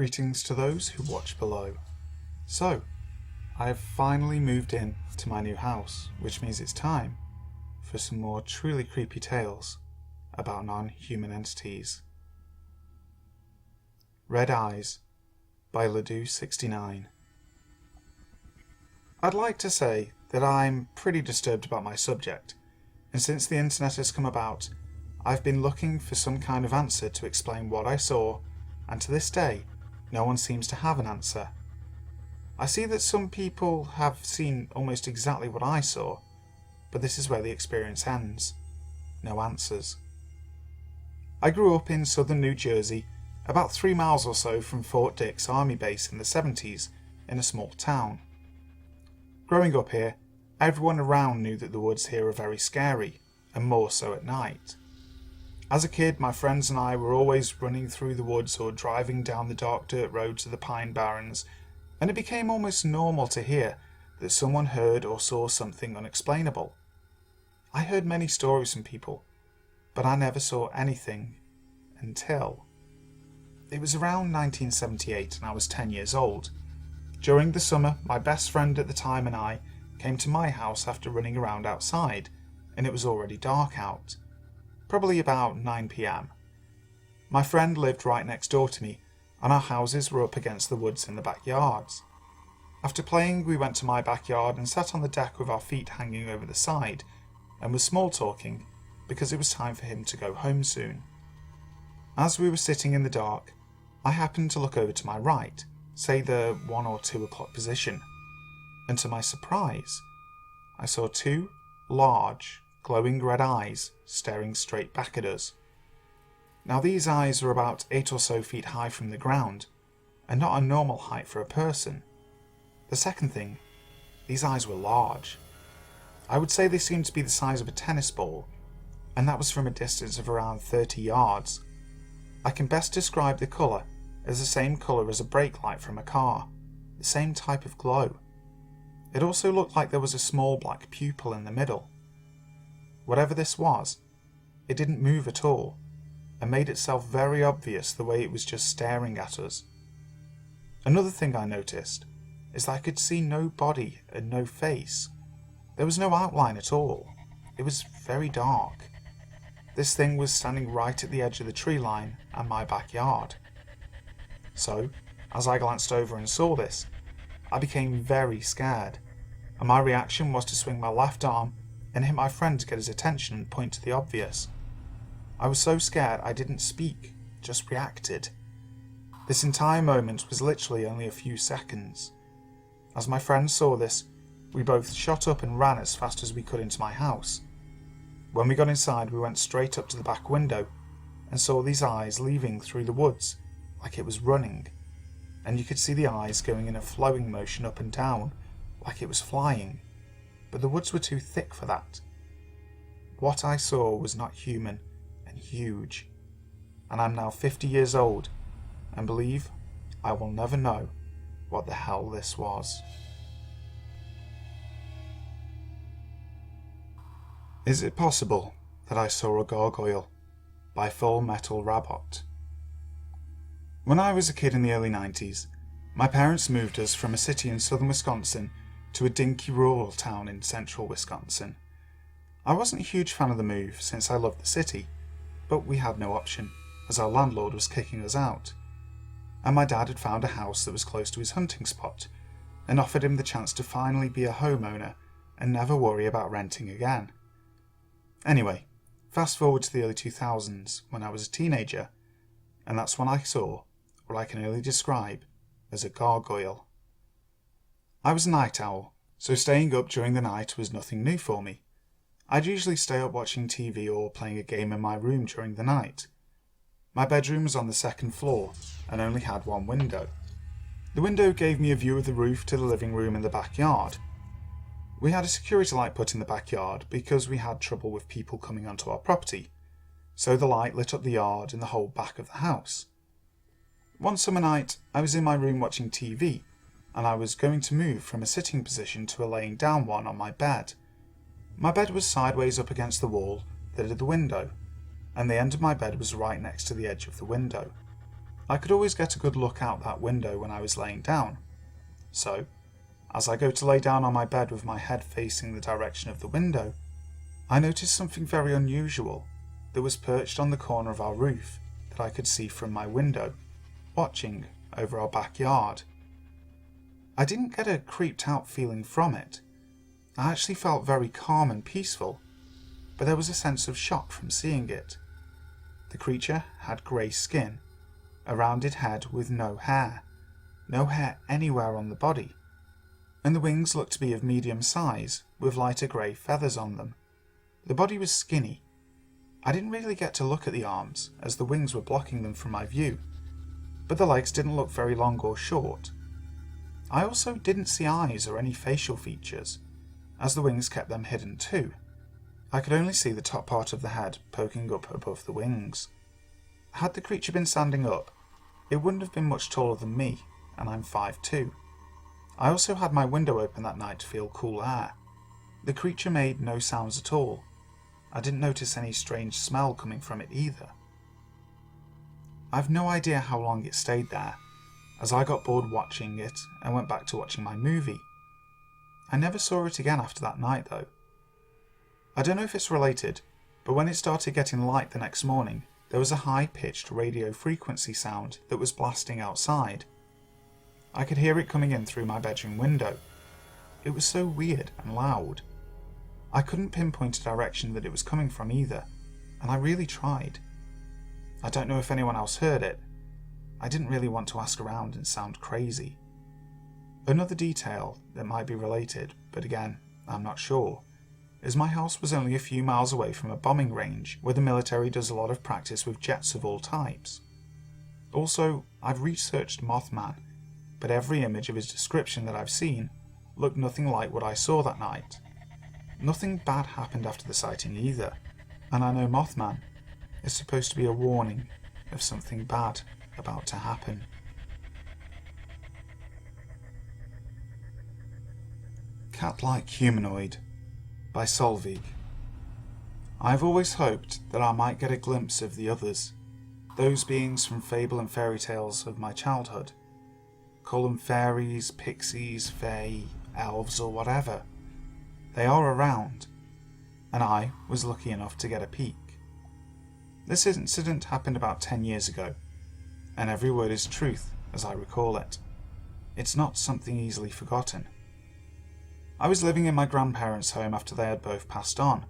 Greetings to those who watch below. So, I have finally moved in to my new house, which means it's time for some more truly creepy tales about non-human entities. Red Eyes by Ledoux69. I'd like to say that I'm pretty disturbed about my subject, and since the internet has come about, I've been looking for some kind of answer to explain what I saw, and to this day, no one seems to have an answer. I see that some people have seen almost exactly what I saw, but this is where the experience ends. No answers. I grew up in southern New Jersey, about 3 miles or so from Fort Dix Army Base in the 70s, in a small town. Growing up here, everyone around knew that the woods here are very scary, and more so at night. As a kid, my friends and I were always running through the woods or driving down the dark dirt roads of the Pine Barrens, and it became almost normal to hear that someone heard or saw something unexplainable. I heard many stories from people, but I never saw anything until... It was around 1978 and I was 10 years old. During the summer, my best friend at the time and I came to my house after running around outside, and it was already dark out. Probably about 9 p.m. My friend lived right next door to me, and our houses were up against the woods in the backyards. After playing, we went to my backyard and sat on the deck with our feet hanging over the side, and were small talking because it was time for him to go home soon. As we were sitting in the dark, I happened to look over to my right, say the 1 or 2 o'clock position, and to my surprise, I saw 2 large, glowing red eyes staring straight back at us. Now these eyes were about 8 or so feet high from the ground, and not a normal height for a person. The second thing, these eyes were large. I would say they seemed to be the size of a tennis ball, and that was from a distance of around 30 yards. I can best describe the colour as the same colour as a brake light from a car, the same type of glow. It also looked like there was a small black pupil in the middle. Whatever this was, it didn't move at all, and made itself very obvious the way it was just staring at us. Another thing I noticed is that I could see no body and no face. There was no outline at all. It was very dark. This thing was standing right at the edge of the tree line and my backyard. So, as I glanced over and saw this, I became very scared, and my reaction was to swing my left arm and hit my friend to get his attention and point to the obvious. I was so scared I didn't speak, just reacted. This entire moment was literally only a few seconds. As my friend saw this, we both shot up and ran as fast as we could into my house. When we got inside, we went straight up to the back window and saw these eyes leaving through the woods like it was running, and you could see the eyes going in a flowing motion up and down like it was flying. But the woods were too thick for that. What I saw was not human and huge, and I'm now 50 years old and believe I will never know what the hell this was. Is it possible that I saw a gargoyle? By FullMetalRabbot. When I was a kid in the early 90s, my parents moved us from a city in southern Wisconsin to a dinky rural town in central Wisconsin. I wasn't a huge fan of the move since I loved the city, but we had no option as our landlord was kicking us out, and my dad had found a house that was close to his hunting spot and offered him the chance to finally be a homeowner and never worry about renting again. Anyway, fast forward to the early 2000s when I was a teenager, and that's when I saw what I can only describe as a gargoyle. I was a night owl, so staying up during the night was nothing new for me. I'd usually stay up watching TV or playing a game in my room during the night. My bedroom was on the 2nd floor and only had 1 window. The window gave me a view of the roof to the living room and the backyard. We had a security light put in the backyard because we had trouble with people coming onto our property, so the light lit up the yard and the whole back of the house. One summer night, I was in my room watching TV, and I was going to move from a sitting position to a laying down one on my bed. My bed was sideways up against the wall that had the window, and the end of my bed was right next to the edge of the window. I could always get a good look out that window when I was laying down. So, as I go to lay down on my bed with my head facing the direction of the window, I noticed something very unusual that was perched on the corner of our roof that I could see from my window, watching over our backyard. I didn't get a creeped out feeling from it. I actually felt very calm and peaceful, but there was a sense of shock from seeing it. The creature had grey skin, a rounded head with no hair anywhere on the body, and the wings looked to be of medium size with lighter grey feathers on them. The body was skinny. I didn't really get to look at the arms as the wings were blocking them from my view, but the legs didn't look very long or short. I also didn't see eyes or any facial features, as the wings kept them hidden too. I could only see the top part of the head poking up above the wings. Had the creature been standing up, it wouldn't have been much taller than me, and I'm 5'2". I also had my window open that night to feel cool air. The creature made no sounds at all. I didn't notice any strange smell coming from it either. I've no idea how long it stayed there, as I got bored watching it and went back to watching my movie. I never saw it again after that night though. I don't know if it's related, but when it started getting light the next morning, there was a high-pitched radio frequency sound that was blasting outside. I could hear it coming in through my bedroom window. It was so weird and loud. I couldn't pinpoint a direction that it was coming from either, and I really tried. I don't know if anyone else heard it. I didn't really want to ask around and sound crazy. Another detail that might be related, but again, I'm not sure, is my house was only a few miles away from a bombing range where the military does a lot of practice with jets of all types. Also, I've researched Mothman, but every image of his description that I've seen looked nothing like what I saw that night. Nothing bad happened after the sighting either, and I know Mothman is supposed to be a warning of something bad about to happen. Catlike Humanoid by Solveig. I've always hoped that I might get a glimpse of the others, those beings from fable and fairy tales of my childhood. Call them fairies, pixies, fae, elves or whatever. They are around, and I was lucky enough to get a peek. This incident happened about 10 years ago, and every word is truth as I recall it. It's not something easily forgotten. I was living in my grandparents' home after they had both passed on.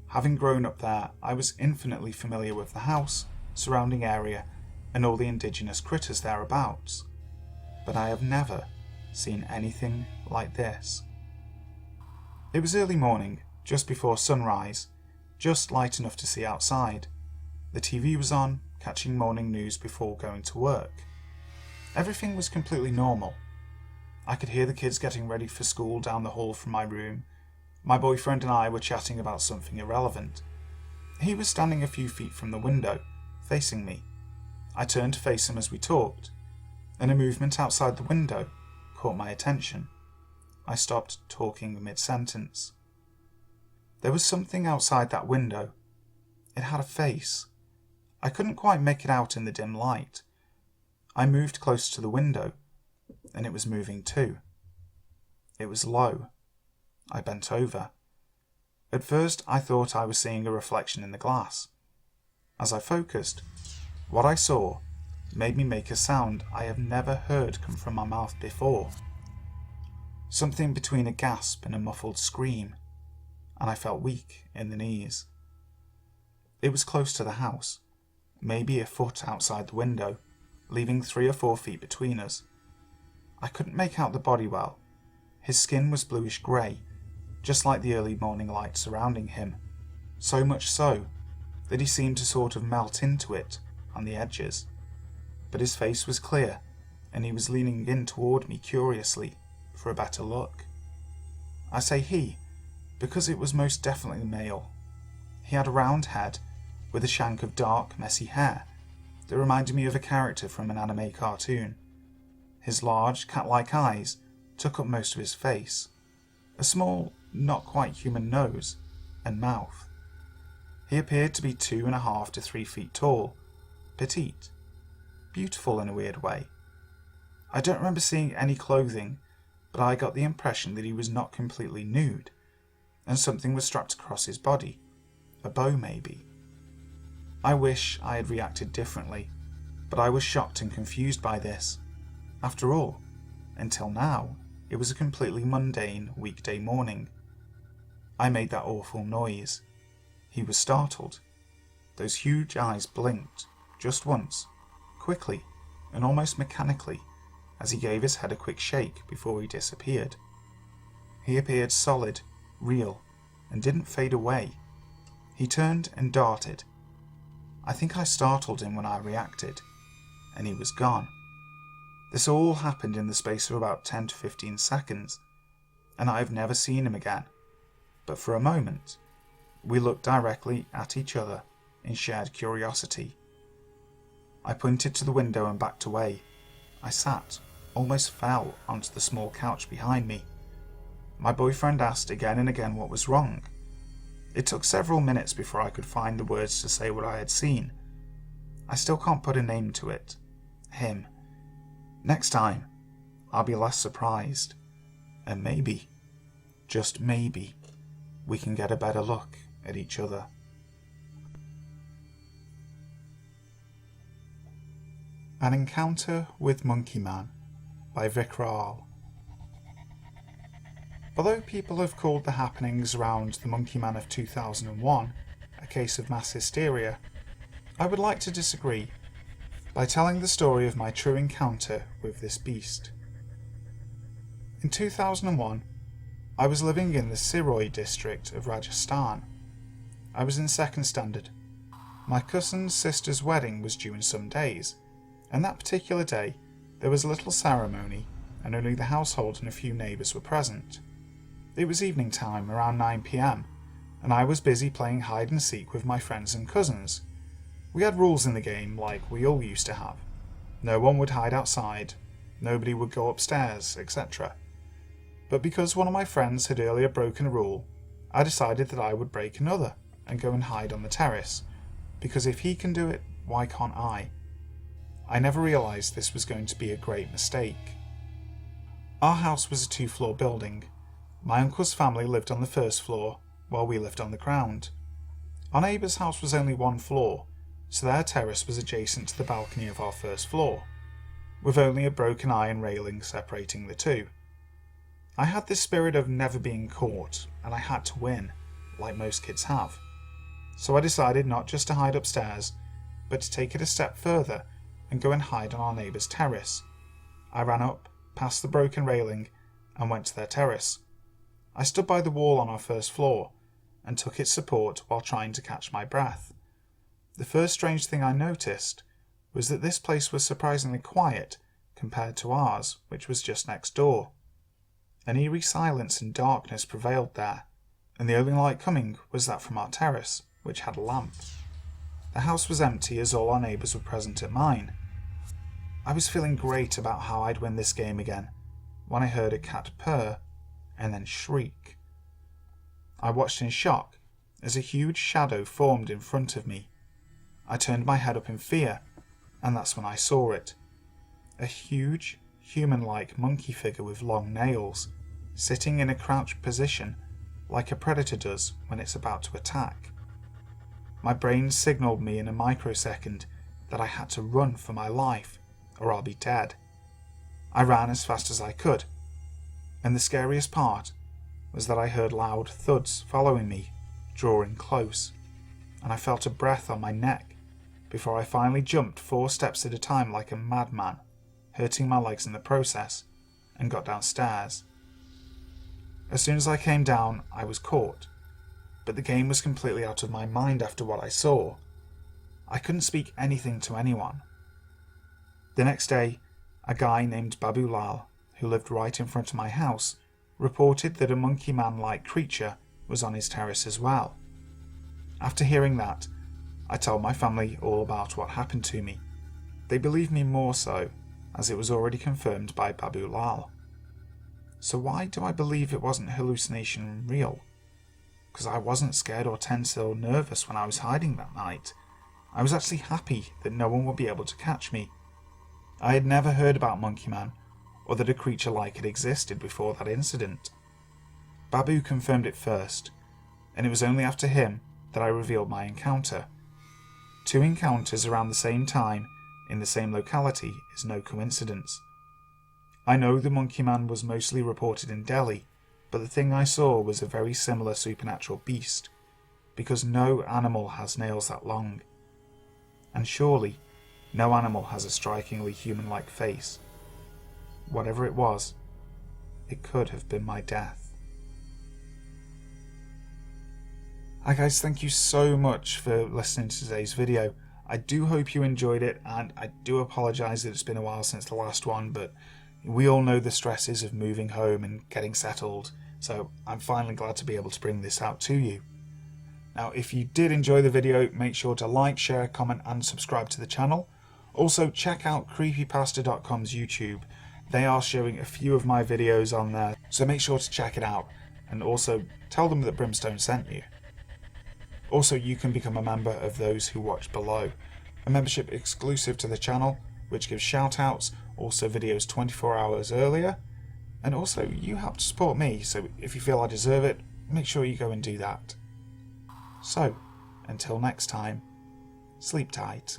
Having grown up there, I was infinitely familiar with the house, surrounding area, and all the indigenous critters thereabouts. But I have never seen anything like this. It was early morning, just before sunrise, just light enough to see outside. The TV was on, catching morning news before going to work. Everything was completely normal. I could hear the kids getting ready for school down the hall from my room. My boyfriend and I were chatting about something irrelevant. He was standing a few feet from the window, facing me. I turned to face him as we talked, and a movement outside the window caught my attention. I stopped talking mid-sentence. There was something outside that window. It had a face. I couldn't quite make it out in the dim light. I moved close to the window, and it was moving too. It was low. I bent over. At first I thought I was seeing a reflection in the glass. As I focused, what I saw made me make a sound I have never heard come from my mouth before. Something between a gasp and a muffled scream, and I felt weak in the knees. It was close to the house, maybe a foot outside the window, leaving 3 or 4 feet between us. I couldn't make out the body well. His skin was bluish grey, just like the early morning light surrounding him, so much so that he seemed to sort of melt into it on the edges. But his face was clear, and he was leaning in toward me curiously for a better look. I say he, because it was most definitely male. He had a round head with a shank of dark, messy hair that reminded me of a character from an anime cartoon. His large, cat-like eyes took up most of his face, a small, not quite human nose and mouth. He appeared to be 2.5 to 3 feet tall, petite. beautiful in a weird way. I don't remember seeing any clothing, but I got the impression that he was not completely nude, and something was strapped across his body. A bow, maybe. I wish I had reacted differently, but I was shocked and confused by this. After all, until now, it was a completely mundane weekday morning. I made that awful noise. He was startled. Those huge eyes blinked, just once, quickly and almost mechanically, as he gave his head a quick shake before he disappeared. He appeared solid, real, and didn't fade away. He turned and darted. I think I startled him when I reacted, and he was gone. This all happened in the space of about 10 to 15 seconds, and I've never seen him again. But for a moment, we looked directly at each other in shared curiosity. I pointed to the window and backed away. I sat, almost fell onto the small couch behind me. My boyfriend asked again and again what was wrong. It took several minutes before I could find the words to say what I had seen. I still can't put a name to it. Him. Next time, I'll be less surprised. And maybe, just maybe, we can get a better look at each other. An Encounter with Monkey Man by Vikraal. Although people have called the happenings around the Monkey Man of 2001 a case of mass hysteria, I would like to disagree by telling the story of my true encounter with this beast. In 2001, I was living in the Siroi district of Rajasthan. I was in second standard. My cousin's sister's wedding was due in some days, and that particular day there was a little ceremony and only the household and a few neighbours were present. It was evening time, around 9 p.m, and I was busy playing hide and seek with my friends and cousins. We had rules in the game like we all used to have. No one would hide outside, nobody would go upstairs, etc. But because one of my friends had earlier broken a rule, I decided that I would break another and go and hide on the terrace, because if he can do it, why can't I? I never realised this was going to be a great mistake. Our house was a 2-floor building. My uncle's family lived on the first floor, while we lived on the ground. Our neighbour's house was only 1 floor, so their terrace was adjacent to the balcony of our first floor, with only a broken iron railing separating the two. I had this spirit of never being caught, and I had to win, like most kids have. So I decided not just to hide upstairs, but to take it a step further and go and hide on our neighbour's terrace. I ran up, past the broken railing, and went to their terrace. I stood by the wall on our first floor, and took its support while trying to catch my breath. The first strange thing I noticed was that this place was surprisingly quiet compared to ours, which was just next door. An eerie silence and darkness prevailed there, and the only light coming was that from our terrace, which had a lamp. The house was empty as all our neighbours were present at mine. I was feeling great about how I'd win this game again, when I heard a cat purr, and then shriek. I watched in shock as a huge shadow formed in front of me. I turned my head up in fear, and that's when I saw it. A huge, human-like monkey figure with long nails, sitting in a crouched position like a predator does when it's about to attack. My brain signalled me in a microsecond that I had to run for my life, or I'll be dead. I ran as fast as I could, and the scariest part was that I heard loud thuds following me, drawing close, and I felt a breath on my neck before I finally jumped 4 steps at a time like a madman, hurting my legs in the process, and got downstairs. As soon as I came down, I was caught, but the game was completely out of my mind after what I saw. I couldn't speak anything to anyone. The next day, a guy named Babu Lal, who lived right in front of my house, reported that a monkey man-like creature was on his terrace as well. After hearing that, I told my family all about what happened to me. They believed me more so, as it was already confirmed by Babu Lal. So why do I believe it wasn't hallucination and real? Because I wasn't scared or tense or nervous when I was hiding that night. I was actually happy that no one would be able to catch me, I had never heard about Monkey Man, or that a creature like it existed before that incident. Babu confirmed it first, and it was only after him that I revealed my encounter. 2 encounters around the same time in the same locality is no coincidence. I know the Monkey Man was mostly reported in Delhi, but the thing I saw was a very similar supernatural beast, because no animal has nails that long. And surely, no animal has a strikingly human-like face. Whatever it was, it could have been my death. Hi guys, thank you so much for listening to today's video. I do hope you enjoyed it, and I do apologise that it's been a while since the last one, but we all know the stresses of moving home and getting settled, so I'm finally glad to be able to bring this out to you. Now, if you did enjoy the video, make sure to like, share, comment and subscribe to the channel. Also, check out creepypasta.com's YouTube. They are showing a few of my videos on there, so make sure to check it out. And also, tell them that Brimstone sent you. Also, you can become a member of those who watch below. A membership exclusive to the channel, which gives shoutouts, also videos 24 hours earlier. And also, you help to support me, so if you feel I deserve it, make sure you go and do that. So, until next time, sleep tight.